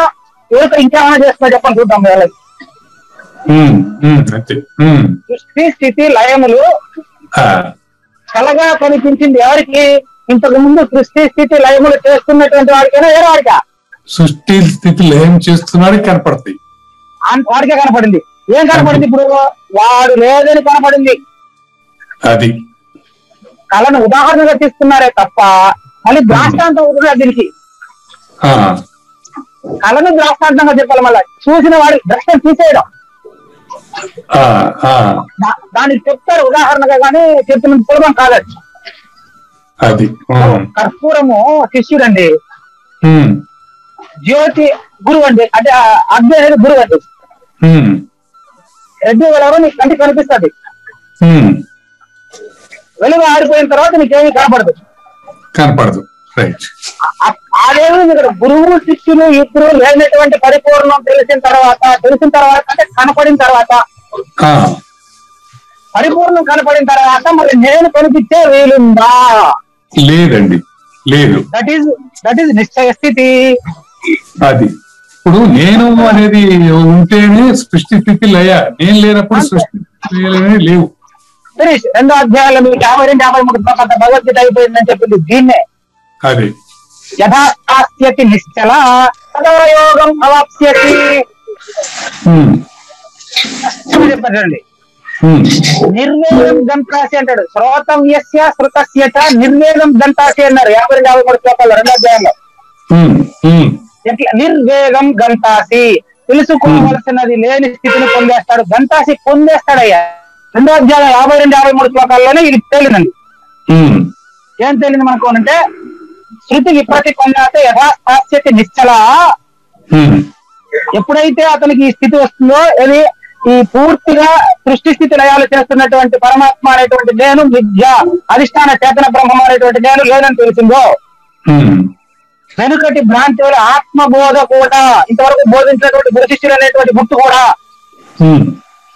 Speaker 3: ఎరుక ఇంకేమైనా చేస్తున్నా చెప్పండి చూద్దాం వాళ్ళకి. సృష్టి స్థితి లయములు కలగా కనిపించింది ఎవరికి? ఇంతకు ముందు సృష్టి స్థితి లయములు చేస్తున్నటువంటి వాడికైనా వేరే వాడికా?
Speaker 2: సృష్టి స్థితి లయం చేస్తున్నాడు కనపడుతుంది,
Speaker 3: వాడికే కనపడింది. ఏం కనపడింది? ఇప్పుడు వాడు లేదని కనపడింది.
Speaker 2: అది
Speaker 3: కళను ఉదాహరణగా తీసుకున్నారే తప్ప మళ్ళీ ద్రాష్టాంతం అవుతున్నారు దీనికి. కళను ద్రాష్టాంతంగా చెప్పాలి, మళ్ళీ చూసిన వాడి ద్రష్టం తీసేయడం. దానికి చెప్తారు ఉదాహరణగా, కానీ చెప్పిన సులభం కాదు
Speaker 2: అది.
Speaker 3: కర్పూరము శిష్యుడండి, జ్యోతి గురువు అండి, అంటే అగ్ని అనేది గురువు అండి. రెడ్డి ఎవరో నీకు కంటికి కనిపిస్తుంది, వెలుగు ఆడిపోయిన తర్వాత నీకేమీ కనపడదు. అదేమి ఇక్కడ గురువు శిష్యులు ఇద్దరు లేనటువంటి పరిపూర్ణం తెలిసిన తర్వాత అంటే కనపడిన తర్వాత, పరిపూర్ణం కనపడిన తర్వాత మరి నేను కనిపించే వీలుందా?
Speaker 2: లేదండి, లేదు.
Speaker 3: దట్ ఈస్ నిశ్చయ స్థితి.
Speaker 2: అది ఇప్పుడు నేను అనేది ఉంటేనే సృష్టి స్థితి లయ, నేను లేనప్పుడు సృష్టి లేవు.
Speaker 3: రెండో అధ్యాయంలో మీకు 52-53 భగవద్గీత అయిపోయిందని చెప్పింది దీన్నే.
Speaker 2: అది
Speaker 3: యథాస్థ్యతి నిశ్చల సదయోగం అవాప్స్యతి చెప్పండి. నిర్వేదం గంటాసి అంటాడు, శ్రోతం యస్య శృతస్య చ నిర్వేదం గంటాసి అన్నారు 52-53 శ్లోకాలు రెండో అధ్యాయంలో. ఎట్లా నిర్వేగం గంటాసి, తెలుసుకోవలసినది లేని స్థితిని పొందేస్తాడు, గంటాసి పొందేస్తాడయ్యా. రెండో అధ్యాయం 52-53 శ్లోకాల్లోనే ఇది తేలిందండి. ఏం తేలింది మనకు అంటే, శృతికి ప్రతికొన్నాక యథాస్థ్యతి నిశ్చల, ఎప్పుడైతే అతనికి ఈ స్థితి వస్తుందో, అది ఈ పూర్తిగా సృష్టి స్థితి లయాలు చేస్తున్నటువంటి పరమాత్మ అనేటువంటి నేను విద్య, అధిష్టాన చేతన బ్రహ్మం అనేటువంటి నేను లేదని తెలిసిందో, వెనుకటి భ్రాంతి వల్ల ఆత్మబోధ కూడా, ఇంతవరకు బోధించినటువంటి గురు శిష్యులు అనేటువంటి గుర్తు కూడా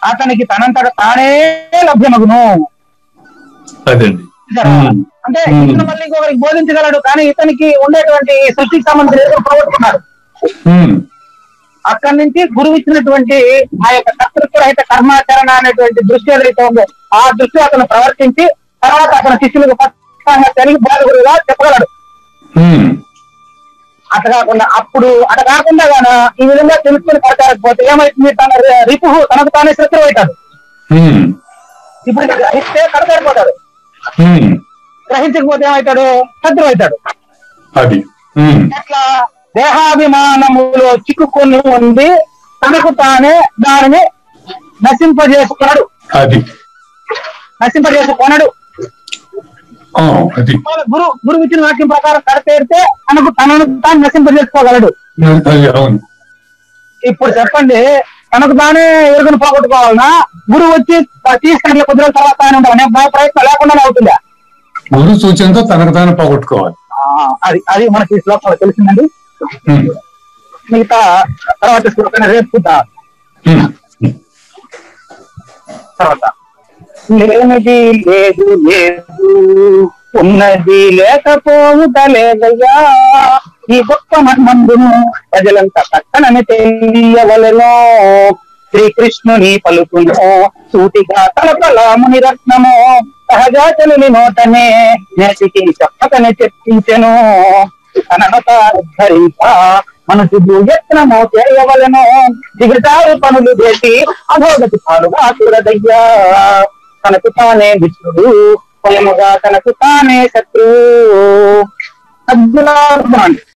Speaker 3: అతనికి తనంతట తానే లభ్యమగును. అంటే ఇతను మళ్ళీ ఇంకొకరికి బోధించగలడు, కానీ ఇతనికి ఉండేటువంటి సృష్టికి సంబంధించిన పోగొట్టుకున్నాడు. అక్కడి నుంచి గురువు ఇచ్చినటువంటి ఆ యొక్క కర్తృత్వ రహిత కర్మాచరణ అనేటువంటి దృష్టి ఏదైతే ఉందో, ఆ దృష్టి అతను ప్రవర్తించి తర్వాత అతని శిష్యులకు స్పష్టంగా తెలివి బోధకుడుగా చెప్పగలడు. అట్లా కాకుండా గాన ఈ విధంగా తెలుసుకుని పడతారకపోతే ఏమైతుంది? తన రిపు తనకు తానే శత్రువు అవుతాడు. ఇప్పుడు గ్రహిస్తే కడతాడిపోతాడు, గ్రహించకపోతే ఏమవుతాడు? శత్రువు అవుతాడు. అట్లా దేహాభిమానములో చిక్కుకొని ఉంది తనకు తానే దానిని నశింపజేసుకున్నాడు. గురువు ఇచ్చిన వాక్యం ప్రకారం కడతేరితే తనను తాను నశింపజేసుకోగలడు. ఇప్పుడు చెప్పండి, తనకు తానే ఎరుగును పోగొట్టుకోవాలన్నా గురువు వచ్చి తీసుకెళ్ళి కొద్ది రోజుల తర్వాత ఆయన ఉండాలి, ప్రయత్నం లేకుండానే అవుతుందా?
Speaker 2: గురు సూచనతో తనకు తాను పోగొట్టుకోవాలి.
Speaker 3: అది మనకి ఈ శ్లోకంలో తెలిసిందండి. మిగతా తర్వాత శ్లోకం రేపు తర్వాత లేనిది లేదు లేదు, ఉన్నది లేకపోవుట లేదయ్యా, ఈ గొప్ప మందును ప్రజలంతా పక్కనని తెలియవలెను. శ్రీకృష్ణుని పలుకును సూటిగా తలపల ముని రత్నము, సహజాచలుని నోటనే నేటికి చెప్పకనే చెప్పించెను. తనను ధరింప మనుషుడు యత్నము చేయవలెను, దిగజారు పనులు చేసి అధోగతి పాలుగా చూడదయ్యా. తనకు తానే మిత్రుడు, స్వయముగా తనకు తానే శత్రువు.